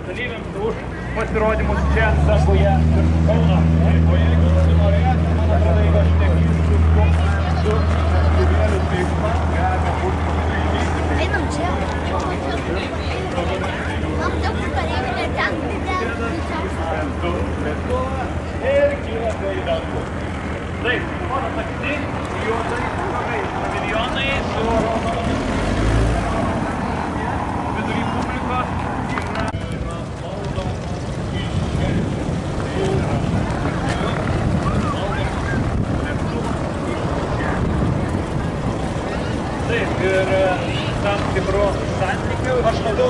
Dalyviams už pasirodymus čia Danguje ir Kauno. O jeigu norėsite, man atrodo, jeigu aš neklystu, su gyvėlių teisma galime būti pasileidyti. Einam čia. Aptakus pareigūnė ten didžiausia. Lėktuvą ir kylate į dangų. Taip, mano taksi, juodai, paviljonai su raudonomis. Vidury publikos yra valdomos Taip, ir tam tikrų santykių. Aš matau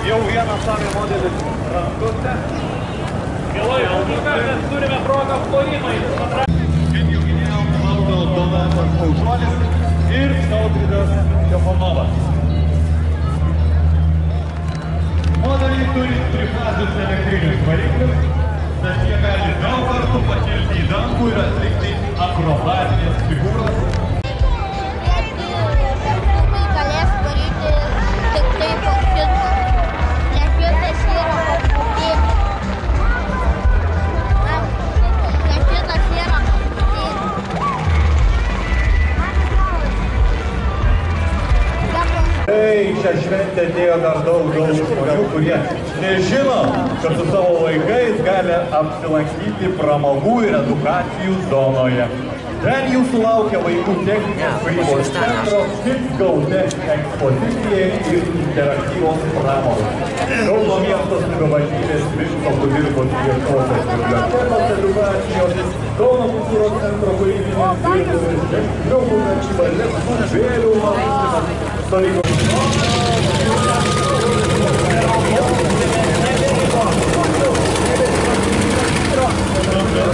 jau vieną savį modelį randutę. Mielai, mes turime progą Florinai. Kaip jau minėjau, valdo Donatas Paužuolis ir Tautvydas Stefanovas. Modeliai turi trifazius elektrinius variklius, nes jie gali daug kartų pakilti į dangų ir atlikti akrobatinės figūras. Šią šventę atėjo dar daug žmonių, kurie nežino, kad su savo vaikais gali apsilankyti pramogų ir edukacijų zonoje. Ten jūsų laukia vaikų technikos kūrybos centro, Kids Go Tech ekspozicija ir interaktyvos pramogos. Kauno miesto savivaldybės Miško kudirkos viešosios bibliotekos edukacijos, Kauno kultūros centro kūrybinės dirbtuvės, Liaupų Čibalės, Vėlių mąstymas, stovyklos.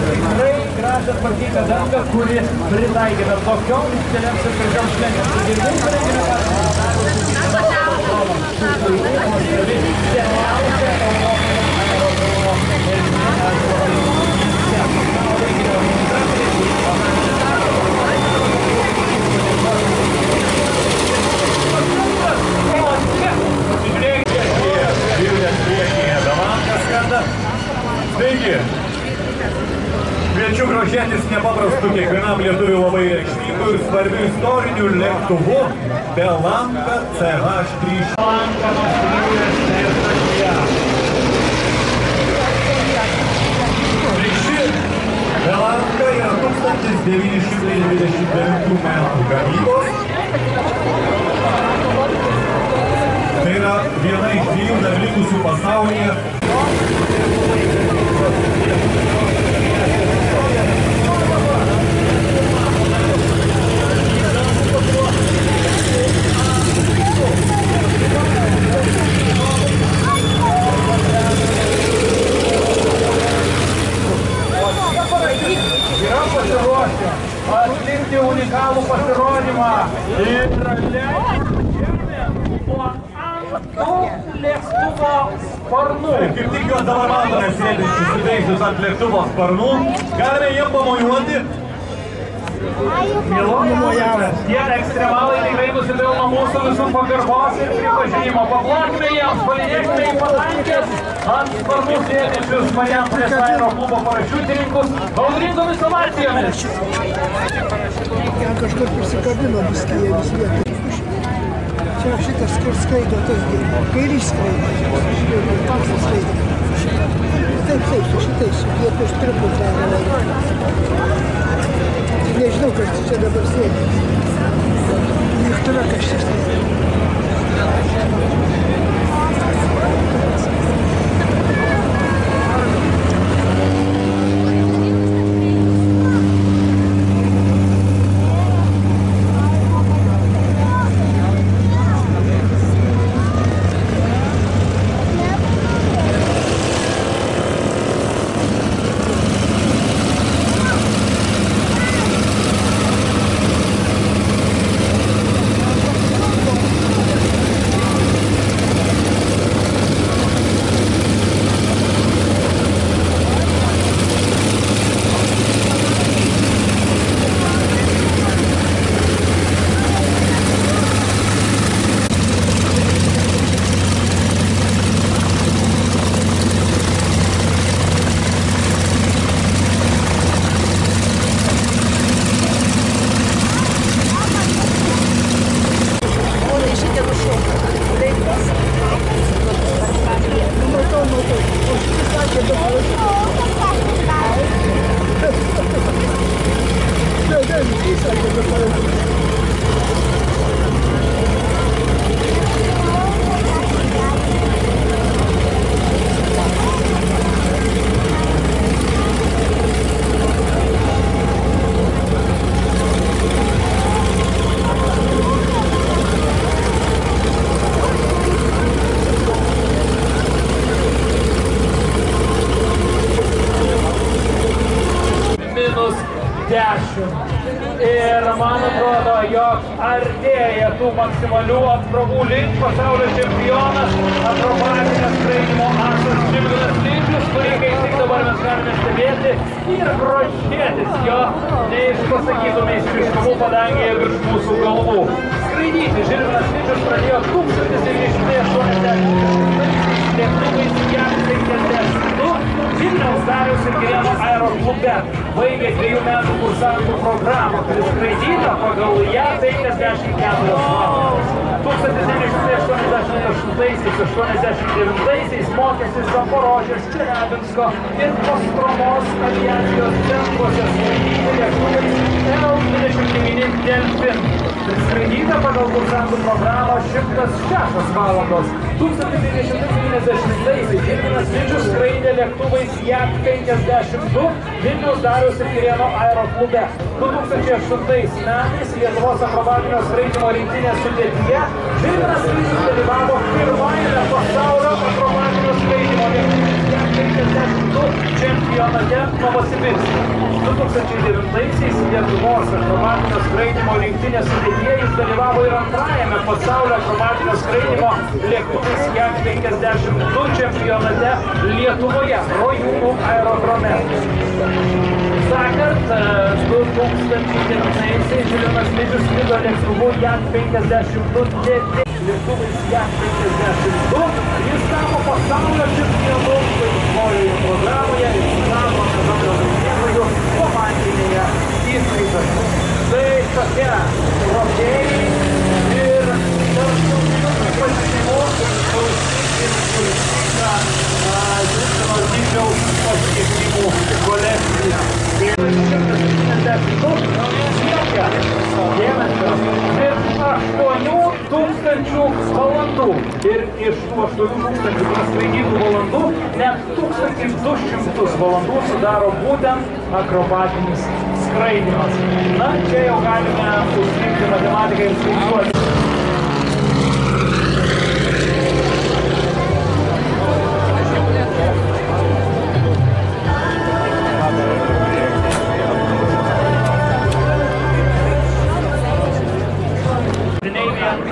Tikrai gražią tvarkingą dangą, kuri pritaikyta tokioms keliams ir gražioms šventėms. lietuvių labai reikšmingų ir svarbių istorinių lėktuvų Belanka CH3. Belanka yra 1929 metų gamybos. Tai yra viena iš dviejų dar likusių pasaulyje. Yra pasiruošę atlikti unikalų pasirodymą ir lėktuvo sparnų. Kaip tik juos dabar matome sėdinčius suteisius ant lėktuvo sparnų. Galime jiem pamojuoti. Tie ekstremalai tikrai nusipelno mūsų visų pagarbos ir pripažinimo. Paplokime jiems, palydėkime į padangės ant sparnų sėdinčius Marijampolės aeroklubo parašiutininkus audringomis ovacijomis. Kažkur prisikabino biskį jie vis vietoj. Čia šitas, kur skraido, tas kairys skraido, taksas skraido. Taip, su šitais, jie prieš truputį nežinau, kas čia dabar sėdi. Lėktuve kažkas sėdi. Ir man atrodo, jog artėja tų maksimalių apkrovų link pasaulio čempionas, akrobatinės skraidymo asas Žilvinas Lindžius, kurį kaip tik dabar mes galime stebėti ir grožėtis jo neišpasakytų meistriškumų padangėje virš mūsų galvų. Skraidyti Žilvinas Lindžius pradėjo 1980 lėktuvais JAT-52 Vilniaus Dariaus ir Girėno aeroklube. Baigė 2 metų kursantų programą, kuris skraidyta pagal JAT-54 valandas. 1988–89 mokėsi Zaporožės, Čeliabinsko ir Kostromos aviacijos centruose skraidyti lėktuvais L-29 Delfin. Skraidyta pagal kursantų programą 106 valandos. 1990-aisiais Žilvinas Lindžius skraidė lėktuvais JAT-52 Vilniaus Dariaus ir Girėno aeroklube. 2008 metais Lietuvos akrobatinio skraidymo rinktinės sudėtyje Žilvinas Lindžius dalyvavo pirmajame pasaulio akrobatinio skraidymo JAT-52 čempionate Novosibirske. 2009-aisiais Lietuvos akrobatinio skraidymo rinktinės sudėtyje jis dalyvavo ir antrajame pasaulio akrobatinio skraidymo lėktuvais JAT-52 čempionate Lietuvoje, Rojūnų aerodrome. Sakart, 2009-aisiais Žilvinas Lindžius skrido lėktuvu JAT-52 lėktuvais JAT-52. Jis tapo pasaulio čempionu laisvojoje programoje ir tapo pasaulio laimėtoju komandinėje įskaitai. Tai tokia trofėjai ir tarptautinių pasiekimų Justino Didžiaus pasiekimų kolekcija. 172 siekia dėmesio virš 8000 valandų. Ir iš tų 8000 praskraidytų valandų net 1200 valandų sudaro būtent akrobatinis skraidymas. Na, čia jau galime užsiimti matematiką ir skaičiuoti.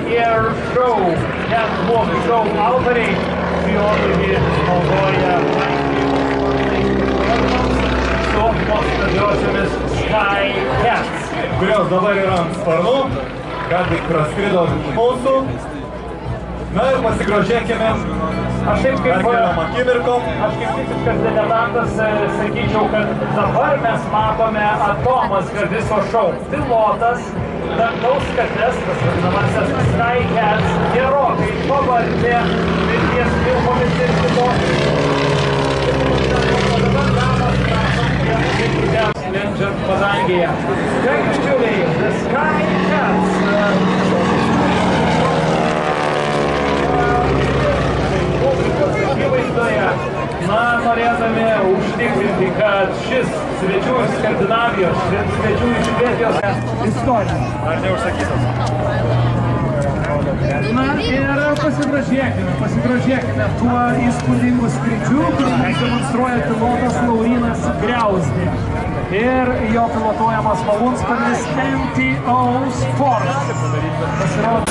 Air Show, Catwalk Show autoriai biologį naudoja su nuostabiosiomis Sky Cats, kurios dabar yra ant sparnų, kad praskrido mūsų. Na ir pasigrožėkime atskiriam akimirkom. Aš kaip visiškas diletantas sakyčiau, kad dabar mes matome Tomas Gardiso šou. Pilotas, dangaus kates, tas vadinamasis Sky Cats, gerokai pavardė mirties filmomis ir kitomis. Lenčiant padangėje. Actually, the Sky Cats na, norėdami užtikrinti, kad šis svečių iš Skandinavijos, svečių iš Švedijos istorija. Ar neužsakytas? Na ir pasigrožėkime tuo įspūdingu skrydžiu, kurį mums demonstruoja pilotas Laurynas Griauzdė. Ir jo pilotuojamas malūnsparnis MTO Sport. Pasirodo.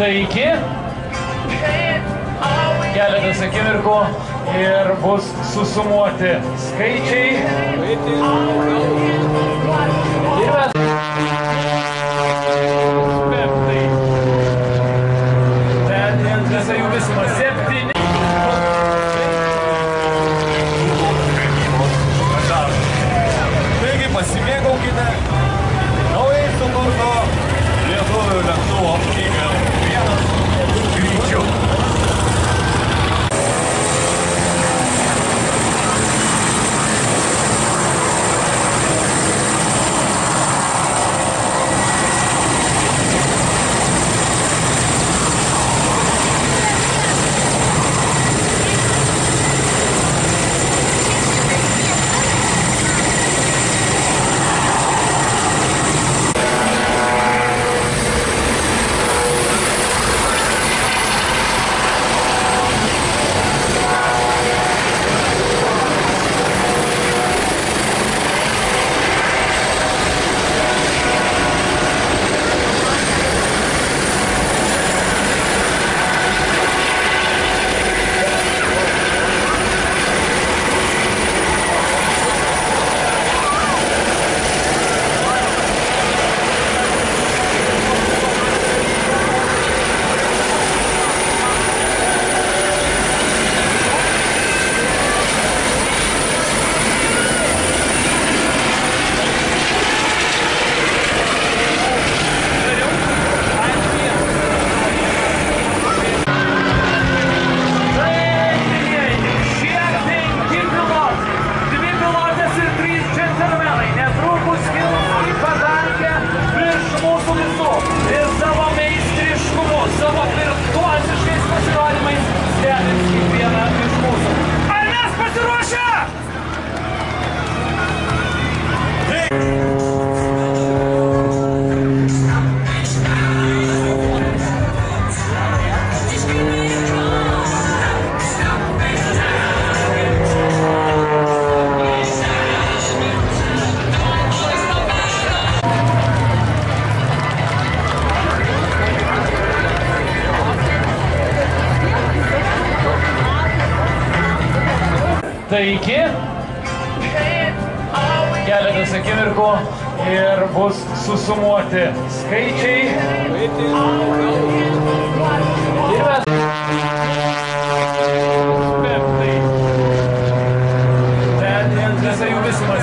Taigi, keletas akimirkų ir bus susumuoti skaičiai. Ir mes... Ten visą jų visumą 7. Taigi pasimėgaukite naujai sukurto lietuvių lėktuvo Eagle 1 greičiu. Taigi, keletas akimirkų ir bus susumuoti skaičiai. Ir mes... Ten visą jų visumą